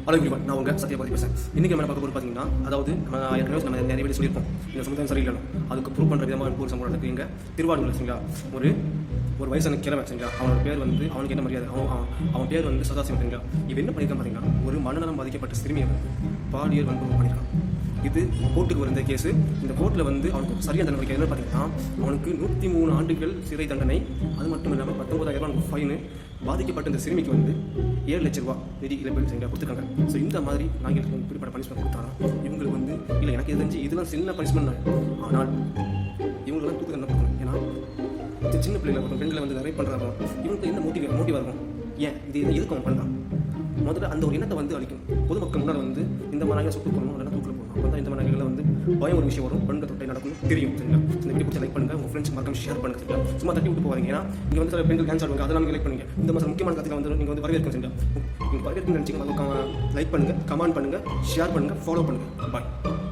Hello everyone, நான் உங்கள் சத்யபாதி பேசுகிறேன். இன்றைக்கி நம்ம பார்க்க போது பார்த்தீங்கன்னா, அதாவது நம்ம நிறைய பேர் சொல்லியிருக்கோம், இந்த சமுதாயம் சரியில்லை, அதுக்கு ப்ரூவ் பண்ணுற விதமாக ஒரு சம்பவம் நடக்குது. இங்கே திருவாரூரில் சரிங்களா, ஒரு வயசான கிழமை சரிங்களா, அவனோட பேர் வந்து அவனுக்கு என்ன மரியாதை, அவன் பேர் வந்து சதாசிவம் சரிங்களா. இவன் என்ன பண்ணியிருக்கான் பார்த்தீங்கன்னா, ஒரு மனநலம் பாதிக்கப்பட்ட சிறுமியை வந்து பாலியல் வன்புணர்வு பண்ணியிருக்கான். இது கோர்ட்டுக்கு வந்த கேஸு. இந்த கோர்ட்டில் வந்து அவனுக்கு சரியான தண்டனை என்ன பார்த்தீங்கன்னா, அவனுக்கு 103 ஆண்டுகள் சிறை தண்டனை, அது மட்டும் இல்லாமல் 19,000 ஃபைனு. பாதிக்கப்பட்ட இந்த சிறுமிக்கு வந்து 7 லட்ச ரூபா நிதி இழப்பீடு சரிங்களா கொடுத்துருக்காங்க. ஸோ இந்த மாதிரி நாங்கள் குறிப்பிட்ட பனிஷ்மெண்ட் கொடுத்தாலும் இவங்களுக்கு வந்து இல்லை, எனக்கு தெரிஞ்சு இதெல்லாம் சின்ன பனிஷ்மெண்ட் தான். ஆனால் இவங்களுக்குலாம் தூக்கு தண்டனை கொடுக்கணும். ஏன்னா சின்ன பிள்ளைகளை பெண்களை வந்து நிறைய பண்ணுறாங்க. இவங்களுக்கு என்ன மோட்டிவாக இருக்கும், ஏன் இது எதுக்கு அவன் பண்ணுறான்? முதல்ல அந்த ஒரு எண்ணத்தை வந்து அளிக்கும். பொதுமக்கள் முன்னால் வந்து இந்த மாதிரி சுட்டு போடணும், இல்லைன்னா தூக்கில் போடணும். அப்போ தான் இந்த மாதிரிகளில் வந்து பயம் ஒரு விஷயம் வரும், பெண்கள் தொட்டை நடக்கும் தெரியும் சரிங்களா. இந்த வீடியோ பிடிச்ச லைக் பண்ணுங்கள், உங்கள் ஃப்ரெண்ட்ஸ் மறக்காம ஷேர் பண்ணுங்கள் சரிங்களா. சும்மா தட்டி விட்டு போவாங்க. ஏன்னா இங்கே வந்து சில பெண்கள் டான்ஸ் ஆடுவாங்க, அதெல்லாம் நீங்கள் லைக் பண்ணுங்கள். இந்த மாதிரி முக்கியமான கருத்துக்களை வந்து நீங்கள் வந்து வரவேற்கும் சரிங்களா. நீங்கள் வரவேற்கும் நினச்சிங்க, லைக் பண்ணுங்கள், கமெண்ட் பண்ணுங்கள், ஷேர் பண்ணுங்கள், ஃபாலோ பண்ணுங்கள். பாய்.